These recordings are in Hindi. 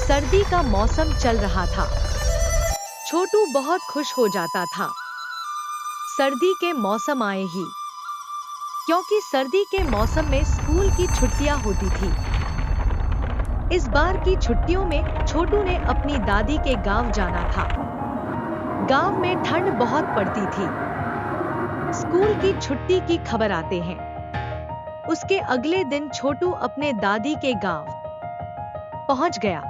सर्दी का मौसम चल रहा था। छोटू बहुत खुश हो जाता था सर्दी के मौसम आए ही, क्योंकि सर्दी के मौसम में स्कूल की छुट्टियां होती थी। इस बार की छुट्टियों में छोटू ने अपनी दादी के गांव जाना था। गांव में ठंड बहुत पड़ती थी। स्कूल की छुट्टी की खबर आते हैं। उसके अगले दिन छोटू अपने दादी के गांव पहुंच गया।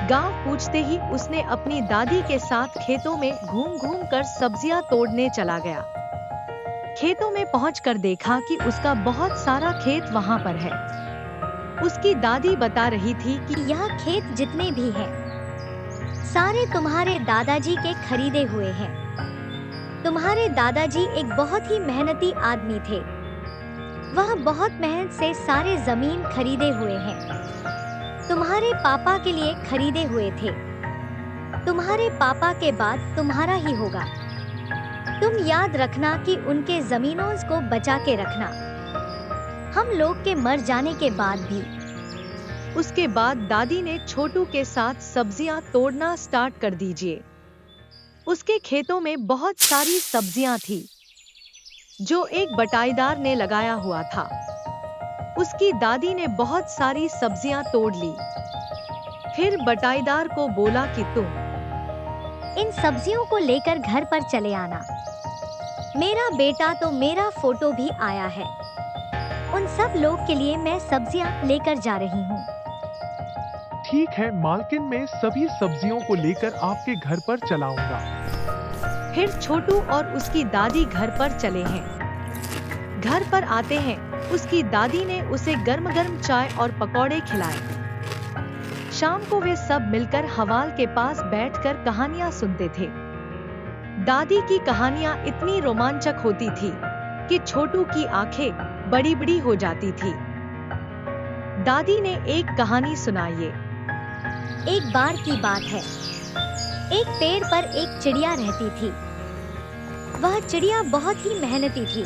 गांव पूछते ही उसने अपनी दादी के साथ खेतों में घूम घूम कर सब्जियां तोड़ने चला गया। खेतों में पहुंचकर देखा कि उसका बहुत सारा खेत वहां पर है। उसकी दादी बता रही थी कि यह खेत जितने भी हैं, सारे तुम्हारे दादाजी के खरीदे हुए हैं। तुम्हारे दादाजी एक बहुत ही मेहनती आदमी थे। वह बहुत मेहनत से सारे जमीन खरीदे हुए हैं। तुम्हारे पापा के लिए खरीदे हुए थे। तुम्हारे पापा के बाद तुम्हारा ही होगा। तुम याद रखना कि उनके जमीनों को बचा के रखना। हम लोग के मर जाने के बाद भी। उसके बाद दादी ने छोटू के साथ सब्जियां तोड़ना स्टार्ट कर दीजिए। उसके खेतों में बहुत सारी सब्जियां थी जो एक बटाईदार ने लगाया हुआ था। उसकी दादी ने बहुत सारी सब्जियां तोड़ ली। फिर बटाईदार को बोला कि तुम इन सब्जियों को लेकर घर पर चले आना। मेरा बेटा तो मेरा फोटो भी आया है। उन सब लोग के लिए मैं सब्जियां लेकर जा रही हूँ। ठीक है मालकिन, मैं सभी सब्जियों को लेकर आपके घर पर चलाऊंगा। फिर छोटू और उसकी दादी घर पर चले हैं। घर पर आते हैं, उसकी दादी ने उसे गर्म गर्म चाय और पकौड़े खिलाए। शाम को वे सब मिलकर हवाल के पास बैठकर कहानियां सुनते थे। दादी की कहानियां इतनी रोमांचक होती थी कि छोटू की आंखें बड़ी बड़ी हो जाती थी। दादी ने एक कहानी सुनाई। एक बार की बात है। एक पेड़ पर एक चिड़िया रहती थी। वह चिड़िया बहुत ही मेहनती थी।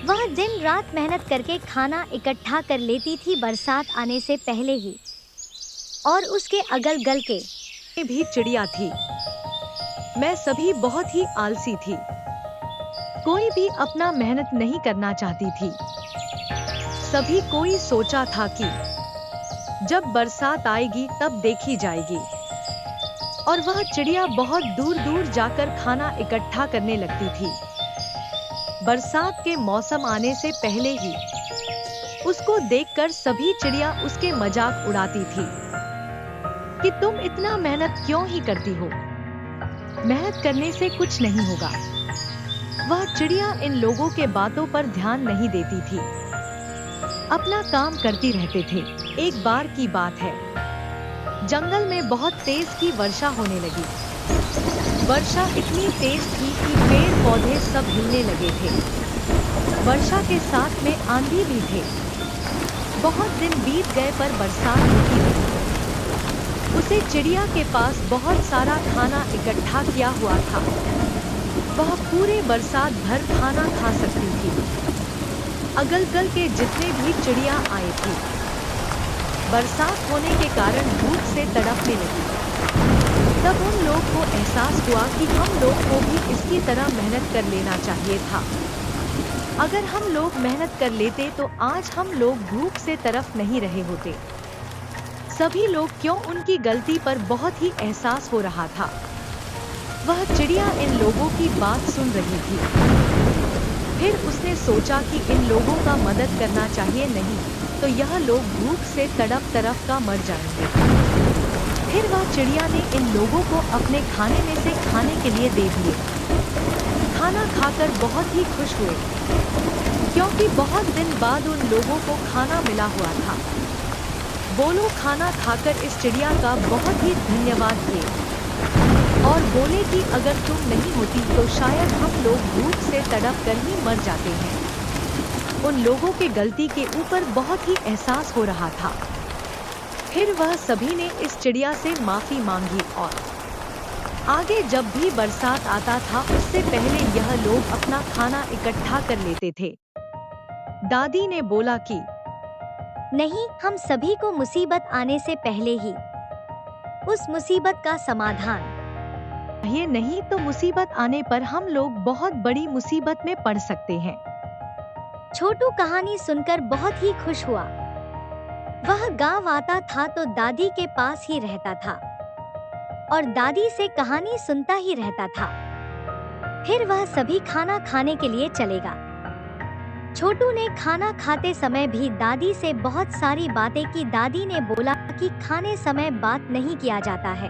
वह दिन रात मेहनत करके खाना इकट्ठा कर लेती थी बरसात आने से पहले ही। और उसके अगल गल के भी चिड़िया थी। मैं सभी बहुत ही आलसी थी। कोई भी अपना मेहनत नहीं करना चाहती थी। सभी कोई सोचा था कि जब बरसात आएगी तब देखी जाएगी। और वह चिड़िया बहुत दूर दूर जाकर खाना इकट्ठा करने लगती थी। बरसात के मौसम आने से पहले ही उसको देखकर सभी चिड़िया उसके मजाक उड़ाती थी कि तुम इतना मेहनत क्यों ही करती हो, मेहनत करने से कुछ नहीं होगा। वह चिड़िया इन लोगों के बातों पर ध्यान नहीं देती थी, अपना काम करती रहते थे। एक बार की बात है, जंगल में बहुत तेज की वर्षा होने लगी। वर्षा इतनी तेज थी कि पेड़ पौधे सब हिलने लगे थे। वर्षा के साथ में आंधी भी थे। बहुत दिन बीत गए पर बरसात होती रही। उसे चिड़िया के पास बहुत सारा खाना इकट्ठा किया हुआ था। वह पूरे बरसात भर खाना खा सकती थी। अगल-बगल के जितने भी चिड़िया आए थे, बरसात होने के कारण भूख से तड़पने लगी। तब उन लोग को एहसास हुआ कि हम लोग को भी इसकी तरह मेहनत कर लेना चाहिए था। अगर हम लोग मेहनत कर लेते तो आज हम लोग भूख से तड़प नहीं रहे होते। सभी लोग क्यों उनकी गलती पर बहुत ही एहसास हो रहा था। वह चिड़िया इन लोगों की बात सुन रही थी। फिर उसने सोचा कि इन लोगों का मदद करना चाहिए, नहीं तो यह लोग भूख से तड़प का मर जाएंगे। फिर वह चिड़िया ने इन लोगों को अपने खाने में से खाने के लिए दे दिए। खाना खाकर बहुत ही खुश हुए, क्योंकि बहुत दिन बाद उन लोगों को खाना मिला हुआ था। बोलो खाना खाकर इस चिड़िया का बहुत ही धन्यवाद किए और बोले कि अगर तुम नहीं होती तो शायद हम लोग भूख से तड़प कर ही मर जाते हैं। उन लोगों के गलती के ऊपर बहुत ही एहसास हो रहा था। फिर वह सभी ने इस चिड़िया से माफी मांगी और आगे जब भी बरसात आता था उससे पहले यह लोग अपना खाना इकट्ठा कर लेते थे। दादी ने बोला कि नहीं, हम सभी को मुसीबत आने से पहले ही उस मुसीबत का समाधान। ये नहीं तो मुसीबत आने पर हम लोग बहुत बड़ी मुसीबत में पड़ सकते हैं। छोटू कहानी सुनकर बहुत ही खुश हुआ। वह गांव आता था तो दादी के पास ही रहता था और दादी से कहानी सुनता ही रहता था। फिर वह सभी खाना खाने के लिए चलेगा। छोटू ने खाना खाते समय भी दादी से बहुत सारी बातें की। दादी ने बोला कि खाने समय बात नहीं किया जाता है।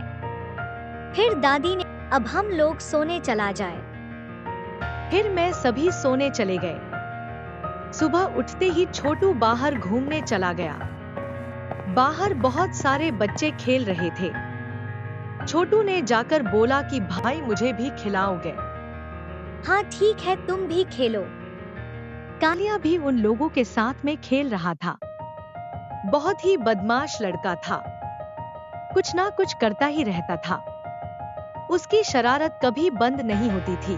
फिर दादी ने, अब हम लोग सोने चला जाए। फिर मैं सभी सोने चले गए। सुबह उठते ही छोटू बाहर घूमने चला गया। बाहर बहुत सारे बच्चे खेल रहे थे। छोटू ने जाकर बोला कि भाई मुझे भी खिलाओगे? हाँ ठीक है, तुम भी खेलो। कालिया भी उन लोगों के साथ में खेल रहा था। बहुत ही बदमाश लड़का था, कुछ ना कुछ करता ही रहता था। उसकी शरारत कभी बंद नहीं होती थी।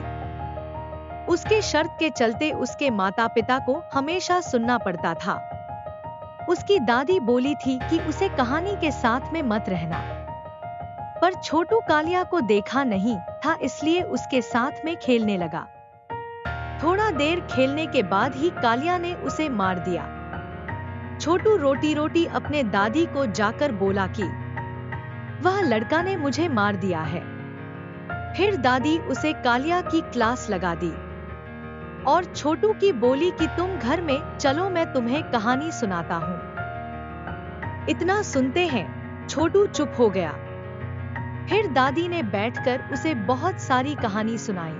उसके शर्त के चलते उसके माता पिता को हमेशा सुनना पड़ता था। उसकी दादी बोली थी कि उसे कहानी के साथ में मत रहना, पर छोटू कालिया को देखा नहीं था इसलिए उसके साथ में खेलने लगा। थोड़ा देर खेलने के बाद ही कालिया ने उसे मार दिया। छोटू रोटी रोटी अपने दादी को जाकर बोला कि वह लड़का ने मुझे मार दिया है। फिर दादी उसे कालिया की क्लास लगा दी और छोटू की बोली कि तुम घर में चलो, मैं तुम्हें कहानी सुनाता हूँ। इतना सुनते हैं छोटू चुप हो गया। फिर दादी ने बैठकर उसे बहुत सारी कहानी सुनाई।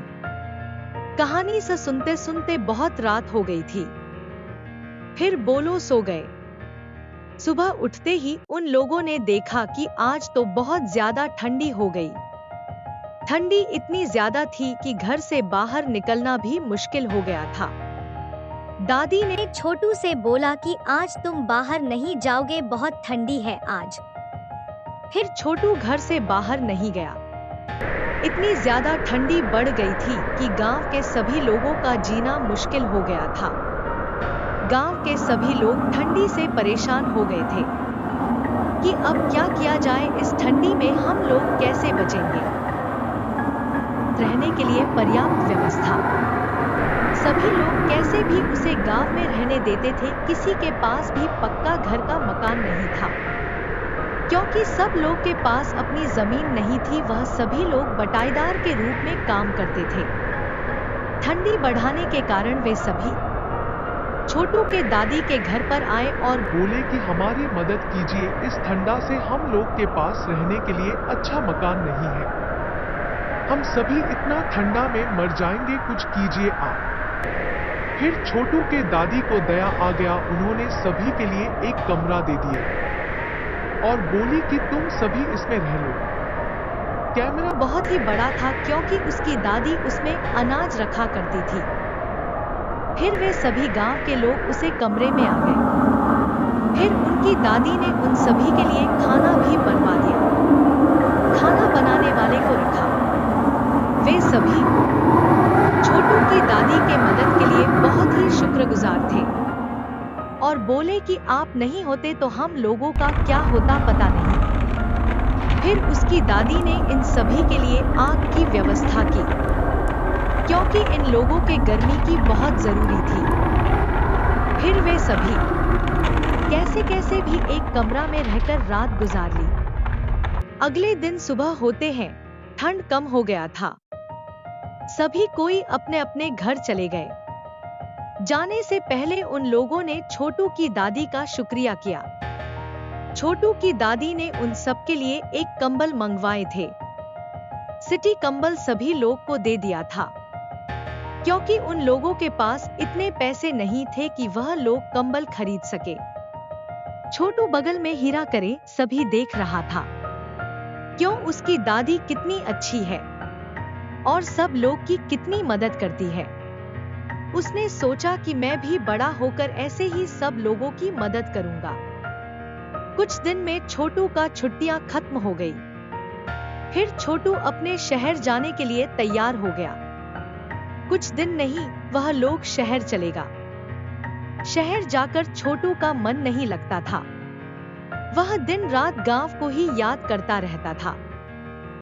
कहानी से सुनते सुनते बहुत रात हो गई थी। फिर बोलो सो गए। सुबह उठते ही उन लोगों ने देखा कि आज तो बहुत ज्यादा ठंडी हो गई। ठंडी इतनी ज्यादा थी कि घर से बाहर निकलना भी मुश्किल हो गया था। दादी ने छोटू से बोला कि आज तुम बाहर नहीं जाओगे, बहुत ठंडी है आज। फिर छोटू घर से बाहर नहीं गया। इतनी ज्यादा ठंडी बढ़ गई थी कि गांव के सभी लोगों का जीना मुश्किल हो गया था। गांव के सभी लोग ठंडी से परेशान हो गए थे कि अब क्या किया जाए, इस ठंडी में हम लोग कैसे बचेंगे। रहने के लिए पर्याप्त व्यवस्था। सभी लोग कैसे भी उसे गांव में रहने देते थे। किसी के पास भी पक्का घर का मकान नहीं था, क्योंकि सब लोग के पास अपनी जमीन नहीं थी। वह सभी लोग बटाईदार के रूप में काम करते थे। ठंडी बढ़ाने के कारण वे सभी छोटू के दादी के घर पर आए और बोले कि हमारी मदद कीजिए, इस ठंडा से हम लोग के पास रहने के लिए अच्छा मकान नहीं है। हम सभी इतना ठंडा में मर जाएंगे, कुछ कीजिए आप। फिर छोटू के दादी को दया आ गया। उन्होंने सभी के लिए एक कमरा दे दिए और बोली कि तुम सभी इसमें रह लो। कैमरा बहुत ही बड़ा था क्योंकि उसकी दादी उसमें अनाज रखा करती थी। फिर वे सभी गांव के लोग उसे कमरे में आ गए। फिर उनकी दादी ने उन सभी के लिए खाना भी बनवा दिया। खाना बनाने वाले को रखा। वे सभी छोटू की दादी के मदद के लिए बहुत ही शुक्रगुजार थे और बोले कि आप नहीं होते तो हम लोगों का क्या होता पता नहीं। फिर उसकी दादी ने इन सभी के लिए आग की व्यवस्था की, क्योंकि इन लोगों के गर्मी की बहुत जरूरी थी। फिर वे सभी कैसे कैसे भी एक कमरा में रहकर रात गुजार ली। अगले दिन सुबह होते हैं ठंड कम हो गया था। सभी कोई अपने अपने घर चले गए। जाने से पहले उन लोगों ने छोटू की दादी का शुक्रिया किया। छोटू की दादी ने उन सब के लिए एक कंबल मंगवाए थे। सिटी कंबल सभी लोग को दे दिया था, क्योंकि उन लोगों के पास इतने पैसे नहीं थे कि वह लोग कंबल खरीद सके। छोटू बगल में हीरा करे सभी देख रहा था, क्यों उसकी दादी कितनी अच्छी है और सब लोग की कितनी मदद करती है। उसने सोचा कि मैं भी बड़ा होकर ऐसे ही सब लोगों की मदद करूंगा। कुछ दिन में छोटू का छुट्टियां खत्म हो गई। फिर छोटू अपने शहर जाने के लिए तैयार हो गया। कुछ दिन नहीं, वह लोग शहर चलेगा। शहर जाकर छोटू का मन नहीं लगता था। वह दिन रात गांव को ही याद करता रहता था।